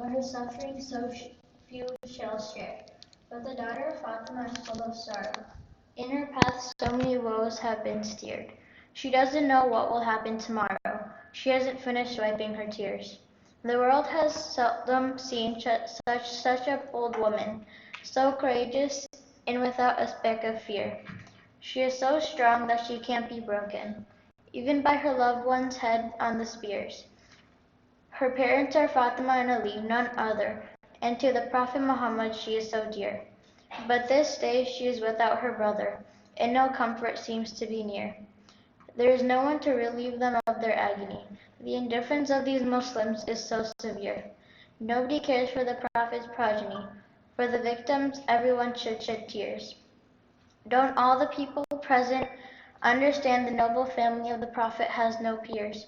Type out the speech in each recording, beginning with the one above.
but her suffering few shall share. But the daughter of Fatima is full of sorrow. In her path so many woes have been steered. She doesn't know what will happen tomorrow. She hasn't finished wiping her tears. The world has seldom seen such a bold woman, so courageous and without a speck of fear. She is so strong that she can't be broken, even by her loved one's head on the spears. Her parents are Fatima and Ali, none other, and to the Prophet Muhammad she is so dear. But this day she is without her brother, and no comfort seems to be near. There is no one to relieve them of their agony. The indifference of these Muslims is so severe. Nobody cares for the Prophet's progeny. For the victims, everyone should shed tears. Don't all the people present understand the noble family of the Prophet has no peers?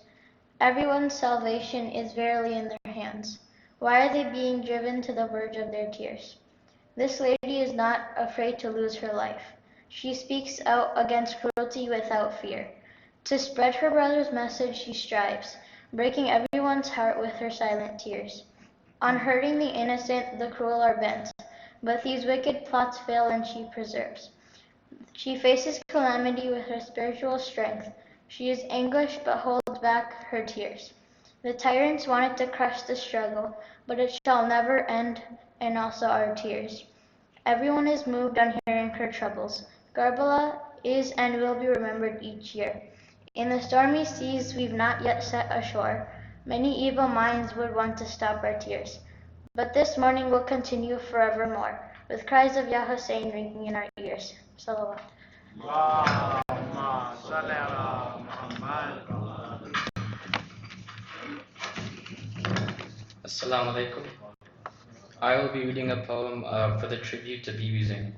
Everyone's salvation is verily in their hands. Why are they being driven to the verge of their tears? This lady is not afraid to lose her life. She speaks out against cruelty without fear. To spread her brother's message she strives, breaking everyone's heart with her silent tears. On hurting the innocent, the cruel are bent, but these wicked plots fail and she preserves. She faces calamity with her spiritual strength. She is anguished but holds back her tears. The tyrants wanted to crush the struggle, but it shall never end, and also our tears. Everyone is moved on hearing her troubles. Karbala is and will be remembered each year. In the stormy seas we've not yet set ashore. Many evil minds would want to stop our tears. But this morning will continue forevermore, with cries of Ya Hussein ringing in our ears. Salawat. Assalamu alaikum. I will be reading a poem for the tribute to Bibi Zain.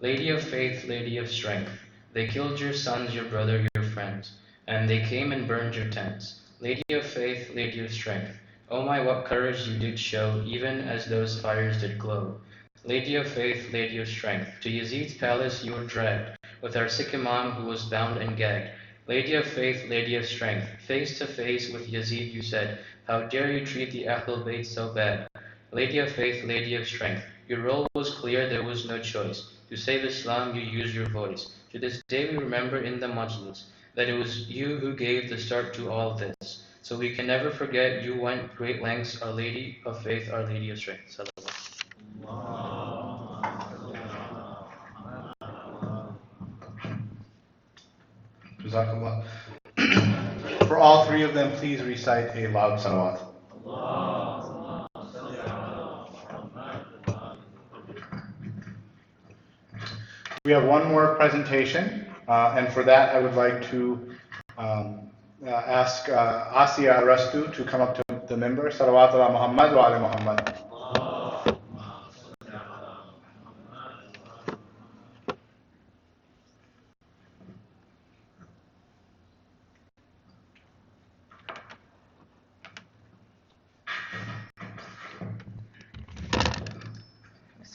Lady of faith, lady of strength, they killed your sons, your brother, your friends, and they came and burned your tents. Lady of faith, lady of strength, oh my, what courage you did show, even as those fires did glow. Lady of faith, lady of strength, to Yazid's palace you were dragged, with our sick imam who was bound and gagged. Lady of faith, lady of strength, face to face with Yazid you said, how dare you treat the Ahlul Bayt so bad? Lady of faith, lady of strength, your role was clear, there was no choice. To save Islam, you used your voice. To this day we remember in the majlis that it was you who gave the start to all this. So we can never forget you went great lengths, Our Lady of Faith, Our Lady of Strength. Jazakallah. For all three of them, please recite a loud salawat. We have one more presentation, and for that I would like to ask Asiya Rastu to come up to the member. Salawat ala Muhammad wa ala Muhammad.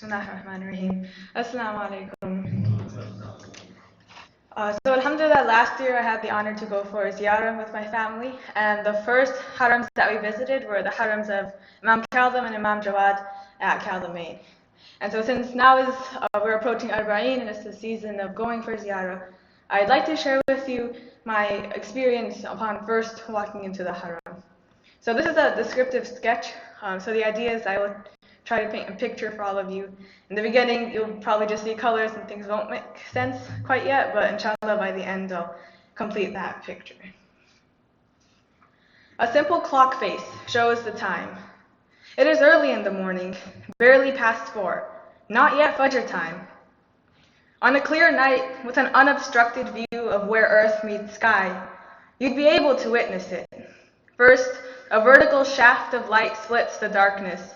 Bismillahirrahmanirrahim. Assalamu alaikum. So alhamdulillah, last year I had the honor to go for ziyarah with my family, and the first harams that we visited were the harams of Imam Kazim and Imam Jawad at Kazim. And so since now we're approaching Arba'een and it's the season of going for ziyarah, I'd like to share with you my experience upon first walking into the haram. So this is a descriptive sketch. So the idea is I will try to paint a picture for all of you. In the beginning, you'll probably just see colors and things won't make sense quite yet, but inshallah by the end I'll complete that picture. A simple clock face shows the time. It is early in the morning, barely past 4, not yet Fajr time. On a clear night, with an unobstructed view of where earth meets sky, you'd be able to witness it. First, a vertical shaft of light splits the darkness,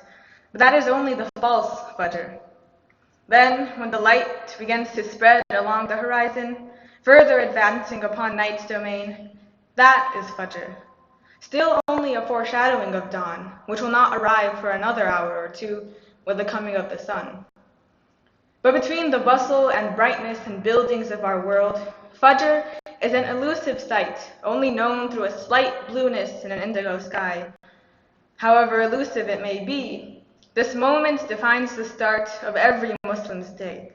but that is only the false Fajr. Then, when the light begins to spread along the horizon, further advancing upon night's domain, that is Fajr. Still only a foreshadowing of dawn, which will not arrive for another hour or two with the coming of the sun. But between the bustle and brightness and buildings of our world, Fajr is an elusive sight, only known through a slight blueness in an indigo sky. However elusive it may be, this moment defines the start of every Muslim's day.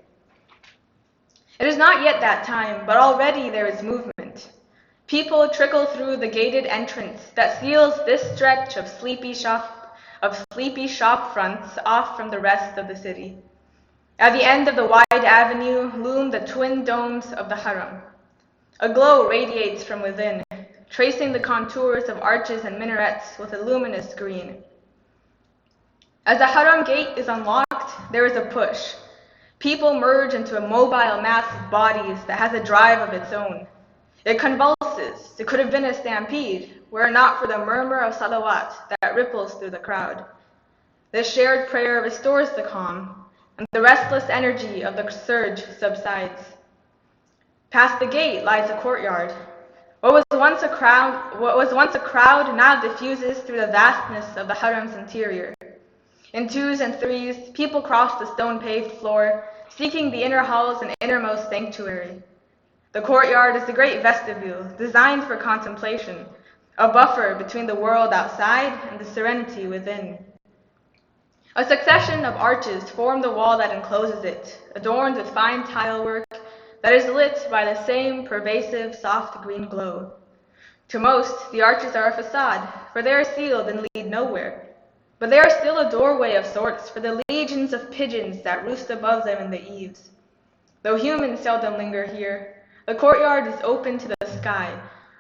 It is not yet that time, but already there is movement. People trickle through the gated entrance that seals this stretch of sleepy shop fronts off from the rest of the city. At the end of the wide avenue loom the twin domes of the Haram. A glow radiates from within, tracing the contours of arches and minarets with a luminous green. As the Haram gate is unlocked, there is a push. People merge into a mobile mass of bodies that has a drive of its own. It convulses. It could have been a stampede, were it not for the murmur of salawat that ripples through the crowd. This shared prayer restores the calm, and the restless energy of the surge subsides. Past the gate lies a courtyard. What was once a crowd now diffuses through the vastness of the Haram's interior. In twos and threes, people cross the stone-paved floor, seeking the inner halls and innermost sanctuary. The courtyard is a great vestibule, designed for contemplation, a buffer between the world outside and the serenity within. A succession of arches form the wall that encloses it, adorned with fine tile work that is lit by the same pervasive soft green glow. To most, the arches are a facade, for they are sealed and lead nowhere. But they are still a doorway of sorts for the legions of pigeons that roost above them in the eaves. Though humans seldom linger here, the courtyard is open to the sky,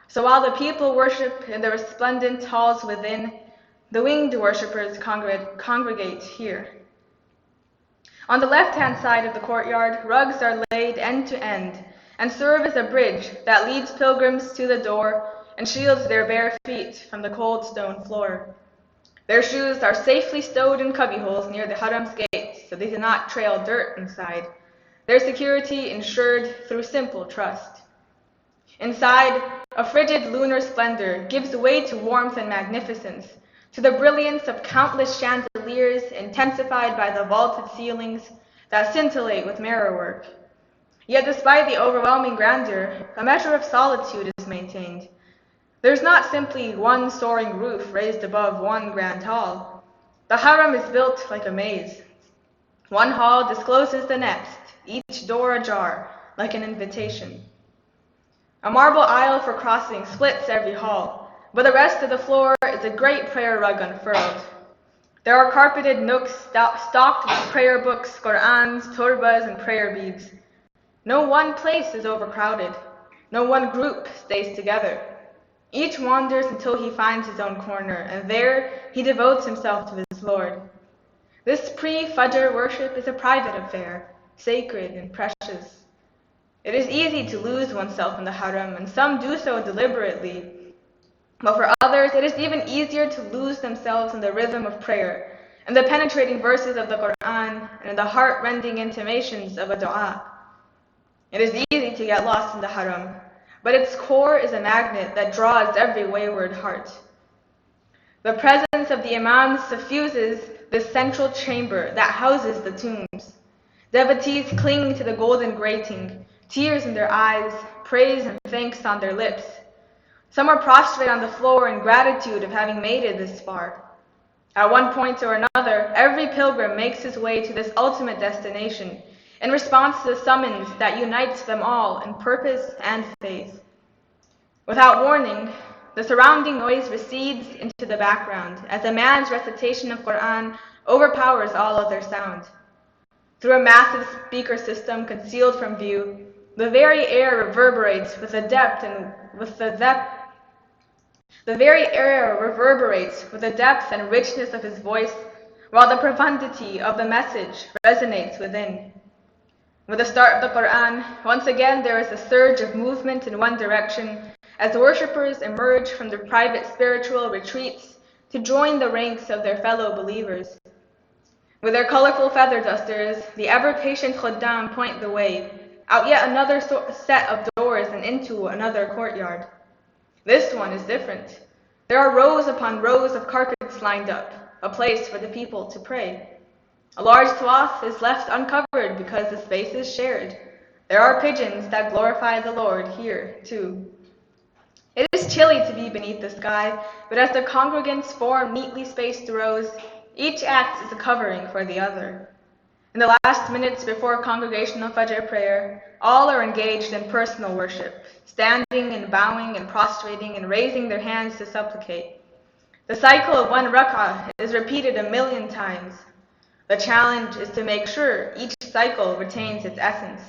so while the people worship in the resplendent halls within, the winged worshippers congregate here. On the left-hand side of the courtyard, rugs are laid end to end and serve as a bridge that leads pilgrims to the door and shields their bare feet from the cold stone floor. Their shoes are safely stowed in cubbyholes near the Haram's gates so they do not trail dirt inside, their security ensured through simple trust. Inside, a frigid lunar splendor gives way to warmth and magnificence, to the brilliance of countless chandeliers intensified by the vaulted ceilings that scintillate with mirrorwork. Yet despite the overwhelming grandeur, a measure of solitude is maintained. There's not simply one soaring roof raised above one grand hall. The Haram is built like a maze. One hall discloses the next, each door ajar, like an invitation. A marble aisle for crossing splits every hall, but the rest of the floor is a great prayer rug unfurled. There are carpeted nooks stocked with prayer books, Qur'ans, turbas, and prayer beads. No one place is overcrowded. No one group stays together. Each wanders until he finds his own corner, and there he devotes himself to his Lord. This pre-Fajr worship is a private affair, sacred and precious. It is easy to lose oneself in the Haram, and some do so deliberately. But for others, it is even easier to lose themselves in the rhythm of prayer, in the penetrating verses of the Qur'an, and in the heart-rending intimations of a dua. It is easy to get lost in the Haram, but its core is a magnet that draws every wayward heart. The presence of the Imam suffuses this central chamber that houses the tombs. Devotees cling to the golden grating, tears in their eyes, praise and thanks on their lips. Some are prostrate on the floor in gratitude of having made it this far. At one point or another, every pilgrim makes his way to this ultimate destination in response to the summons that unites them all in purpose and faith. Without warning, the surrounding noise recedes into the background as a man's recitation of Qur'an overpowers all other sound. Through a massive speaker system concealed from view, the very air reverberates with the depth and richness of his voice, while the profundity of the message resonates within. With the start of the Qur'an, once again there is a surge of movement in one direction as worshippers emerge from their private spiritual retreats to join the ranks of their fellow believers. With their colorful feather dusters, the ever-patient khuddam point the way, out yet another set of doors and into another courtyard. This one is different. There are rows upon rows of carpets lined up, a place for the people to pray. A large swath is left uncovered because the space is shared. There are pigeons that glorify the Lord here, too. It is chilly to be beneath the sky, but as the congregants form neatly spaced rows, each acts as a covering for the other. In the last minutes before congregational Fajr prayer, all are engaged in personal worship, standing and bowing and prostrating and raising their hands to supplicate. The cycle of one rak'ah is repeated 1,000,000 times. The challenge is to make sure each cycle retains its essence.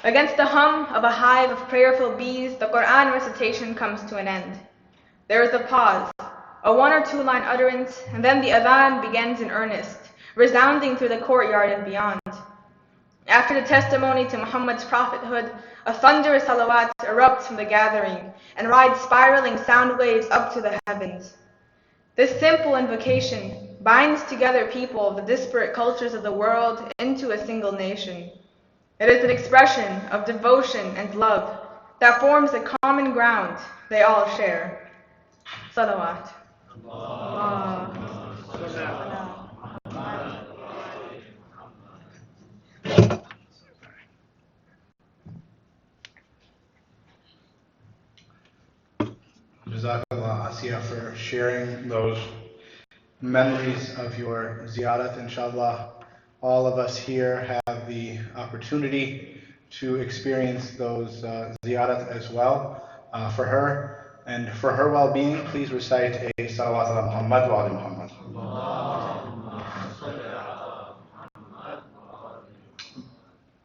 Against the hum of a hive of prayerful bees, the Quran recitation comes to an end. There is a pause, a 1 or 2 line utterance, and then the adhan begins in earnest, resounding through the courtyard and beyond. After the testimony to Muhammad's prophethood, a thunderous salawat erupts from the gathering and rides spiraling sound waves up to the heavens. This simple invocation binds together people of the disparate cultures of the world into a single nation. It is an expression of devotion and love that forms a common ground they all share. Salawat. Jazakallah, Asiya, for sharing those memories of your ziyarat. Inshallah, all of us here have the opportunity to experience those ziyarat as well for her. And for her well-being, please recite a salawat ala Muhammad wa ali Muhammad.